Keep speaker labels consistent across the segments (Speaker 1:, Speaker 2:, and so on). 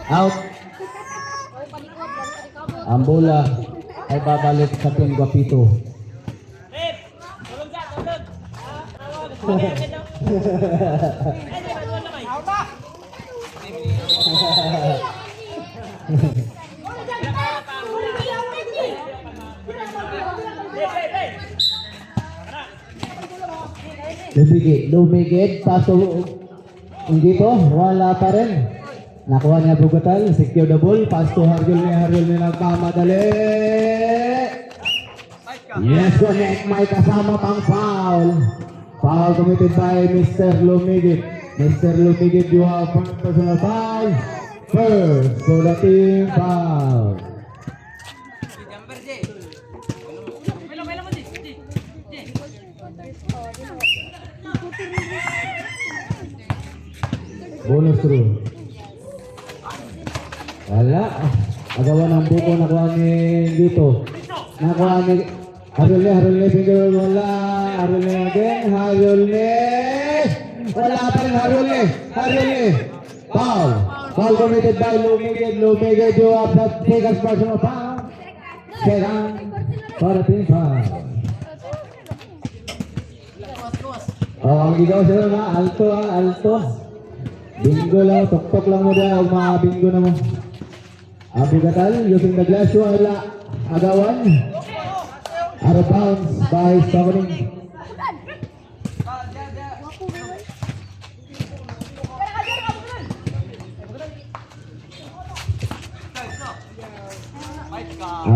Speaker 1: Out. Ang bola ay babalik sa Team Guapito. Lumigid, paso dito, wala pa rin. Nakuha niya Bugatal, secure the ball, pass to Harjul ni nagmamadali. Yes, connect, may kasama pang foul. Foul committed by Mr. Lumigid. Mr. Lumigid, you have personal foul. First, for the team foul. Bonus through. Wala. Agawa ng buko nakuha ni dito. Nakuha ni Harul finger wala. Harul again. Wala pa rin Harul. Foul. Foul committed by Lumigid. Lumigid, you have that biggest personal foul. Second for the team foul. Oh, ang gigaw sila na alto. Bingo lang, tok lang mo dyan, mga bingo na mo. Bugatal, using the glass, wala. Agawan. Out of bounds by Stockning.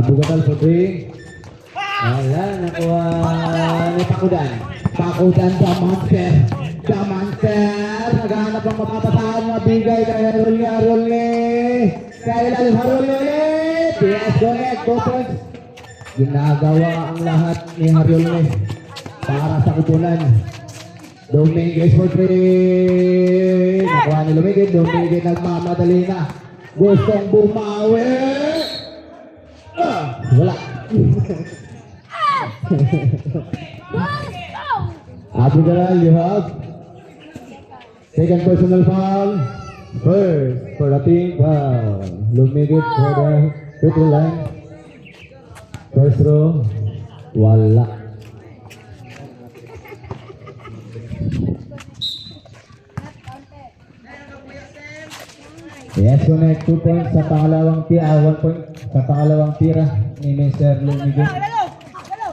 Speaker 1: Bugatal for 3. Wala, nakuha ni Pakudan sa Monster. Naghahanap ang mapapasahan na bigay kay Haruli. Kaya ilalim Haruli ulit. Yes, connect, 2 points. Ginagawa ang lahat ni Haruli para sa kupunan. Dominguez for 3. Nakuha ni Lumigid nagmamadali na. Gustong bumawi. Wala. Bugatal, you have second personal foul. First for the team foul. Lumigid for the free throw line. First row, wala. Yes, connect 2 points sa pangalawang tira, 1 point sa pangalawang tira ni Mr. Lumigid.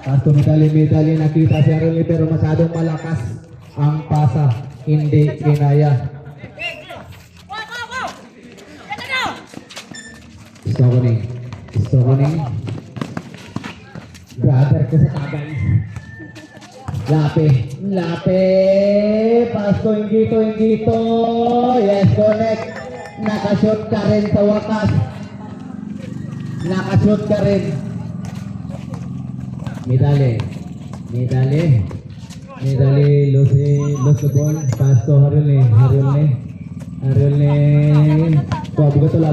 Speaker 1: As tumitali, nakita si Haruli pero masyadong malakas ang pasa. Hindi kinaya. Stockning. Brother ko sa tagay. Lape. Pasto, Ingito. Yes, connect. Nakashoot ka rin sa wakas. Medali, lose the ball, pass to Haruli.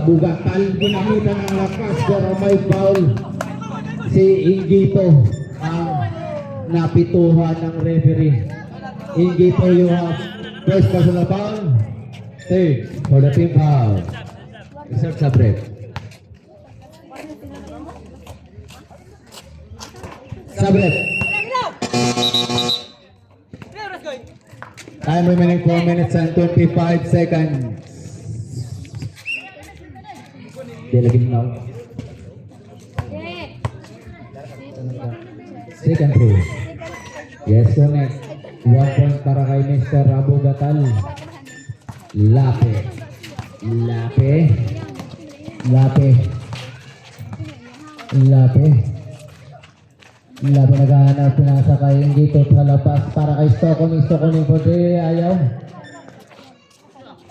Speaker 1: Bugatal, ginamitan ng lakas pero may foul. Si Ingito ang napituhan ng referee. Ingito, you have first personal foul. Third for the team foul. Reserve sa break. Time remaining 4 minutes and 25 seconds. Laging now. Second throw. Yes, connect. 1 point para kay Mr. Bugatal. Lape. Naghahanap, pinasa kay dito sa labas para kay Stockning for 3. Ayaw.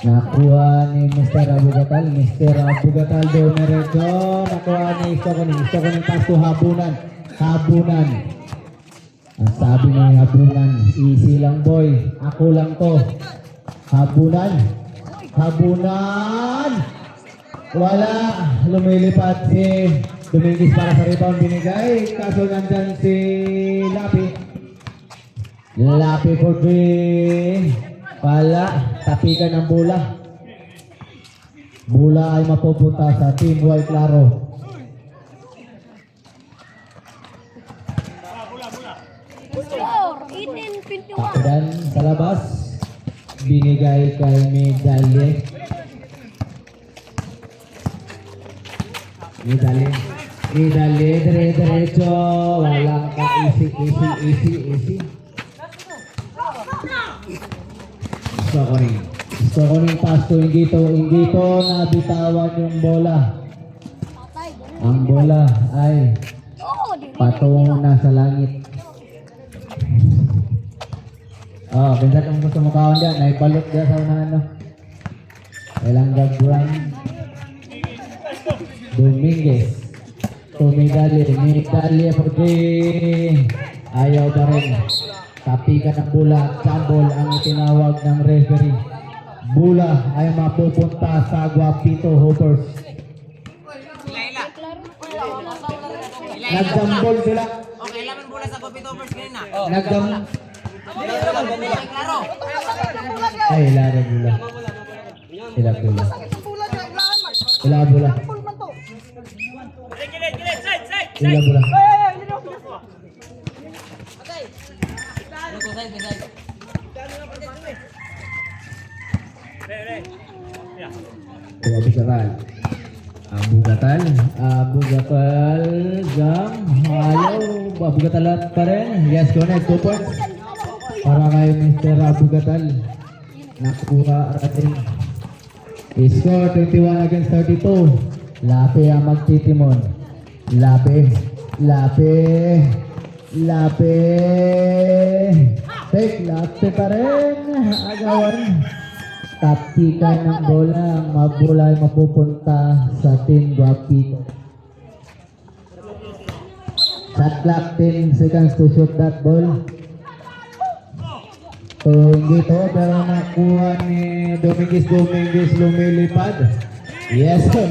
Speaker 1: Nakuha ni Mr. Bugatal. Domerejo. Nakuha ni Stockning pass to Habunan. Ang sabi ni Habunan, easy lang boy, ako lang to. Habunan. Wala. Lumilipat si Dominguez para sa rebound, binigay. Kaso nandyan si Lapi for 3. Pala, tapikan ng bola. Bola ay mapupunta sa Team White Claro.
Speaker 2: Score 18-21.
Speaker 1: Takudan sa labas. Binigay kay Medalye. Medalye dire-diretso. Walang ka easy. Stokoning pass to Ingito. Nabitawan yung bola. Ang bola ay patungo na sa langit. Pinsan kung gusto mo kawan dyan, naibalot dyan sa unahan, no? Kailang gagurang Dominguez to Medalye porque ayaw pa rin. Tapikan ng bola, jambol ang itinawag ng referee. Bola ay mapupunta sa Guapito Hoppers. Nagjambol sila.
Speaker 3: Okay, laman bola sa Guapito Hoppers kanina. Klaro.
Speaker 1: Ay, laro bola. Ila bola. Abu Gatal, jam, Abu Gatal pa rin. Yes, connect, 2 points. Para kay Mr. Abu Gatal. Nakuha ating score 21 against 32. Lape ang magtitimon. Lape. Take, Lape pa rin. Agawan. Taktikan ng bola. Mabola ay mapupunta sa Team Guapito. Shot clock, 10 seconds to shoot that ball. So, dito, pero nakuha ni Dominguez lumilipad. Yes, 2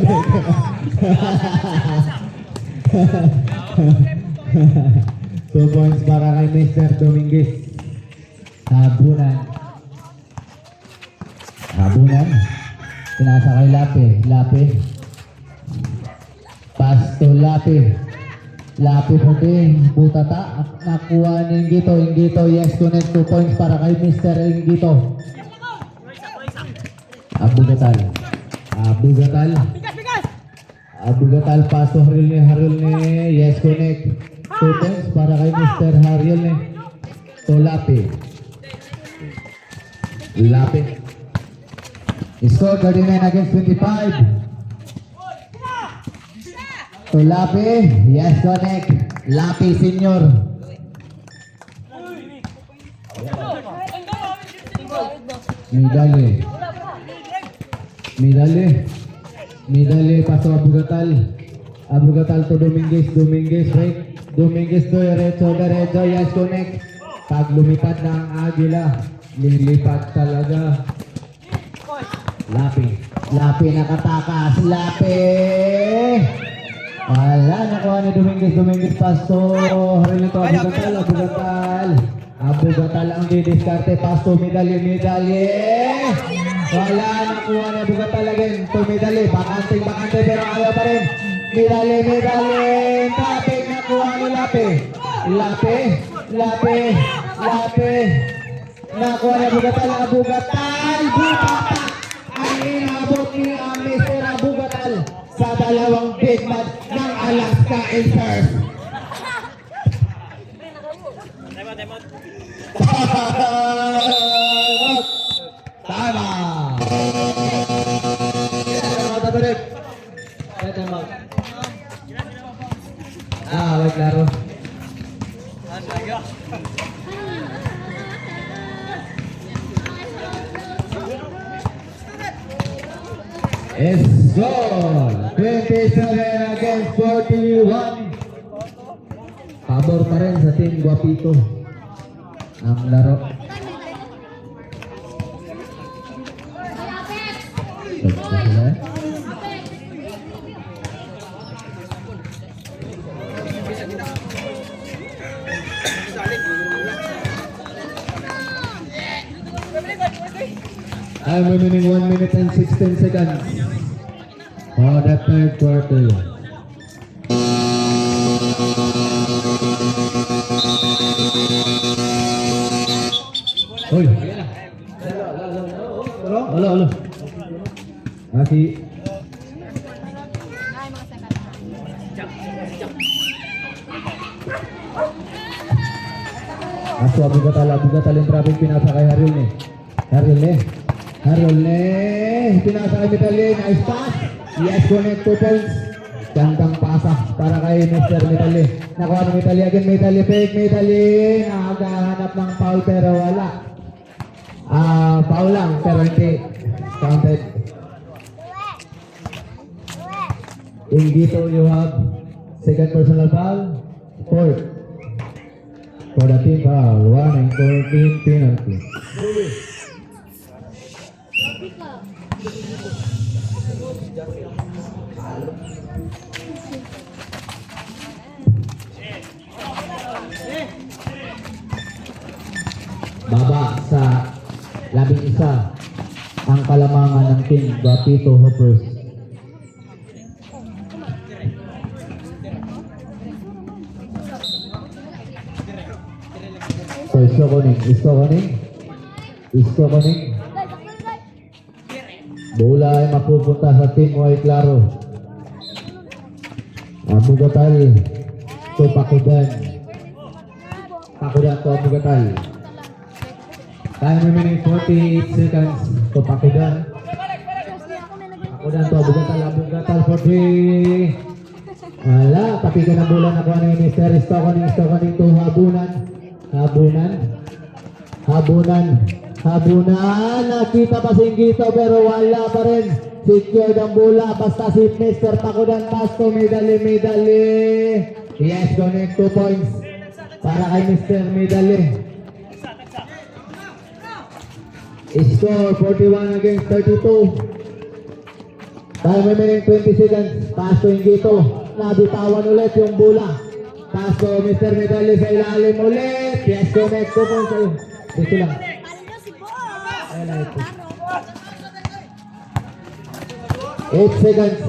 Speaker 1: points para kay Mr. Dominguez. Habunan. Pinasa kay Lape. Pass to Lape po din. Butata. Nakuha ni Ingito. Yes, connect 2 points para kay Mr. Ingito. Abu Gatal. Pass to Harilne. Yes, connect 2 points para kay Mr. Harilne. To Lape. Score 39 against 25. To Lape. Yes, connect. Lape senior. Medalye paso Abu Gatal to Dominguez, right? Dominguez to diretso, yes, connect. Pag lumipad ng Agila, lilipad talaga. Lape nakatakas. Wala, nakuha ni Dominguez pasto. Harilito, Abu Gatal ang didiskarte. Pasto, Medalye. Wala, nakuha ni Abu Gatal again. To Medalye, bakante pero ayaw pa rin. Medalye. Tapik, nakuha ni Lape. Nakuha ni Abu Gatal. Butata. Ang inabot ni Mr. Abu Gatal sa dalawang big man ng Alaska Aces. Tama. Wait, laro. It's goal! 27 against 41. Pabor pa rin sa Team Guapito ang laro. I'm remaining 1 minute and 16 seconds. for the third quarter. Hoy, alo. Masih Aso abigatal yung traffic pinasa kay Harul pinasa kay Mitali, nice pass. Yes, connect 2 points. Gandang pasa para kay Mr. Mitali. Nakuha ng Mitali again, fake Mitali. Nakahanap ng foul pero wala. Foul lang pero hindi counted. Ingito, you have second personal foul, fourth. For the team foul, 1 and 14 penalty. Baba sa 11 ang kalamangan ng team Guapito Hoppers. So, Isko Koning. Bola ay mapupunta sa team White Claro. Abugatal to Pakudan to Abugatal. Time remaining 48 seconds to Pakudan to Abugatal for 3. Wala, tapi ka ng bola na kuha ni Mr. Isko Koning to Habunan, nakita pa si Ingito pero wala pa rin. Secured ang bola, basta si Mr. Pakudan Pasto, medali. Yes, connect 2 points para kay Mr. Medali. Score 41 against 32. Time remaining 20 seconds. Pasto Ingito, nabitawan ulit yung bola. Pasto Mr. Medali sa ilalim ulit. Yes, connect 2 points sa'yo. Dito lang. Ayan na ito. 8 seconds.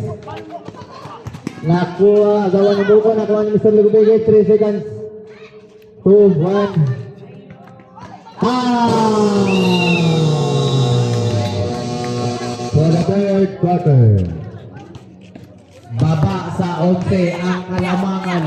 Speaker 1: Nakuha ni Mr. Lugubege. 3 seconds. 2, 1. For the third quarter. Baba sa 11 ang kalamangan